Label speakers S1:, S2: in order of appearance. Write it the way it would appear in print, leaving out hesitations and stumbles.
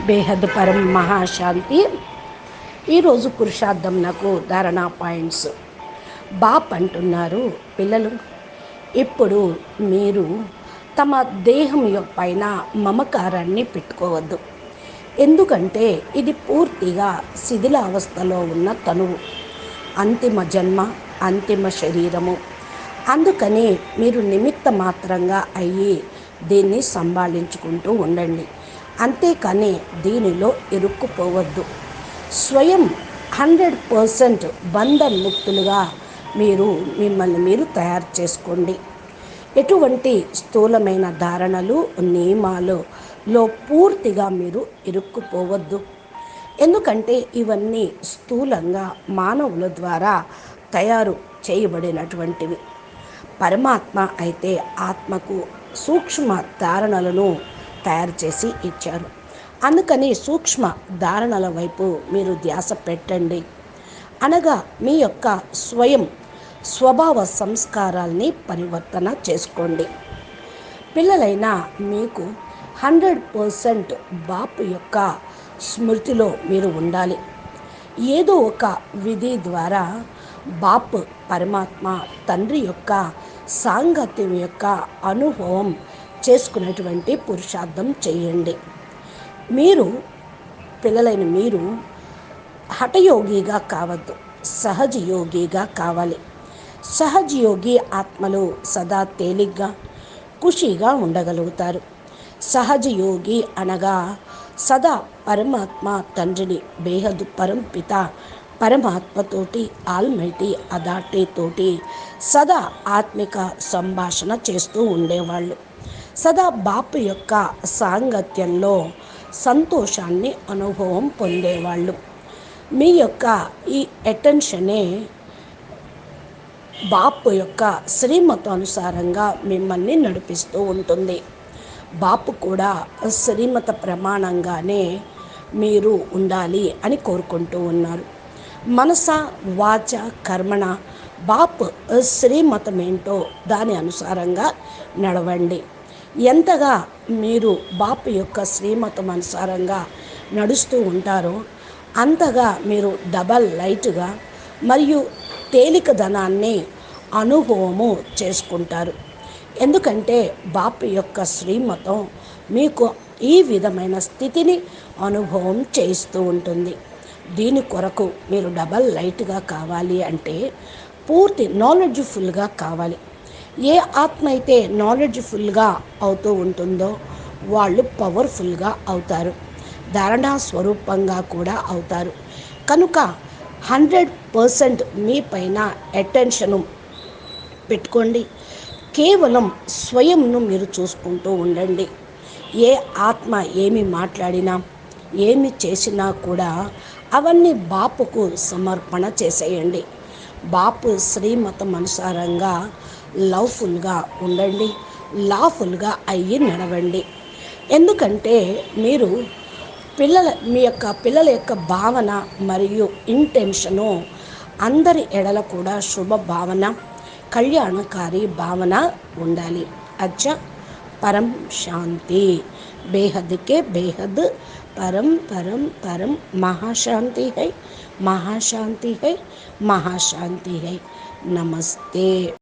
S1: బేహద్ పరం మహాశాంతి. ఈరోజు పురుషార్థం నాకు ధారణా పాయింట్స్. బాప్ అంటున్నారు, పిల్లలు ఇప్పుడు మీరు తమ దేహం పైన మమకారాన్ని పెట్టుకోవద్దు. ఎందుకంటే ఇది పూర్తిగా శిథిలావస్థలో ఉన్న తనువు, అంతిమ జన్మ, అంతిమ శరీరము. అందుకని మీరు నిమిత్త మాత్రంగా అయ్యి దీన్ని సంభాళించుకుంటూ ఉండండి, అంతేకాని దీనిలో ఇరుక్కుపోవద్దు. స్వయం 100% బంధముక్తులుగా మీరు మిమ్మల్ని మీరు తయారు చేసుకోండి. ఎటువంటి స్థూలమైన ధారణలు, నియమాలలో పూర్తిగా మీరు ఇరుక్కుపోవద్దు. ఎందుకంటే ఇవన్నీ స్థూలంగా మానవుల ద్వారా తయారు చేయబడినటువంటివి. పరమాత్మ అయితే ఆత్మకు సూక్ష్మ ధారణలను తయారు చేసి ఇచ్చారు. అందుకని సూక్ష్మ ధారణల వైపు మీరు ధ్యాస పెట్టండి. అనగా మీ యొక్క స్వభావ సంస్కారాల్ని పరివర్తన చేసుకోండి. పిల్లలైనా మీకు 100% బాపు యొక్క స్మృతిలో మీరు ఉండాలి. ఏదో ఒక విధి ద్వారా బాపు పరమాత్మ తండ్రి యొక్క సాంగత్యం యొక్క అనుభవం చేసుకునేటువంటి పురుషార్థం చేయండి. మీరు పిల్లలైన మీరు హఠయోగిగా కావద్దు, సహజయోగిగా కావాలి. సహజయోగి ఆత్మలు సదా తేలిగ్గా ఖుషీగా ఉండగలుగుతారు. సహజయోగి అనగా సదా పరమాత్మ తండ్రిని, బేహద్ పరంపిత పరమాత్మతోటి, ఆల్మైటీ అథారిటీతోటి సదా ఆత్మిక సంభాషణ చేస్తూ ఉండేవాళ్ళు. సదా బాపు యొక్క సాంగత్యంలో సంతోషాన్ని అనుభవం పొందేవాళ్ళు. మీ యొక్క ఈ అటెన్షనే బాపు యొక్క శ్రీమతానుసారంగా మిమ్మల్ని నడిపిస్తూ ఉంటుంది. బాపు కూడా శ్రీమత ప్రమాణంగానే మీరు ఉండాలి అని కోరుకుంటూ ఉన్నారు. మనస వాచ కర్మణ బాపు శ్రీమతం ఏంటో దాని అనుసారంగా నడవండి. ఎంతగా మీరు బాపు యొక్క శ్రీమతం అనుసారంగా నడుస్తూ ఉంటారో అంతగా మీరు డబల్ లైట్గా మరియు తేలికదనాన్ని అనుభవము చేసుకుంటారు. ఎందుకంటే బాపు యొక్క శ్రీమతం మీకు ఈ విధమైన స్థితిని అనుభవం చేయిస్తూ ఉంటుంది. దీని కొరకు మీరు డబల్ లైట్గా కావాలి అంటే పూర్తి నాలెడ్జ్ఫుల్గా కావాలి. ఏ ఆత్మ అయితే నాలెడ్జ్ఫుల్గా అవుతూ ఉంటుందో వాళ్ళు పవర్ఫుల్గా అవుతారు, ధారణా స్వరూపంగా కూడా అవుతారు. కనుక 100% మీ పైన అటెన్షను పెట్టుకోండి. కేవలం స్వయంను మీరు చూసుకుంటూ ఉండండి. ఏ ఆత్మ ఏమి మాట్లాడినా, ఏమి చేసినా కూడా అవన్నీ బాపుకు సమర్పణ చేసేయండి. బాపు శ్రీమతం అనుసారంగా లవ్ఫుల్గా ఉండండి, లాఫుల్గా అయ్యి నడవండి. ఎందుకంటే మీరు మీ పిల్లల యొక్క భావన మరియు ఇంటెన్షను అందరి ఎడల కూడా శుభ భావన, కళ్యాణకారి భావన ఉండాలి. అచ్చా, పరం శాంతి. బేహద్కే బేహద్ పరం పరం పరం మహాశాంతి హై, మహాశాంతి హై, మహాశాంతి హై. నమస్తే.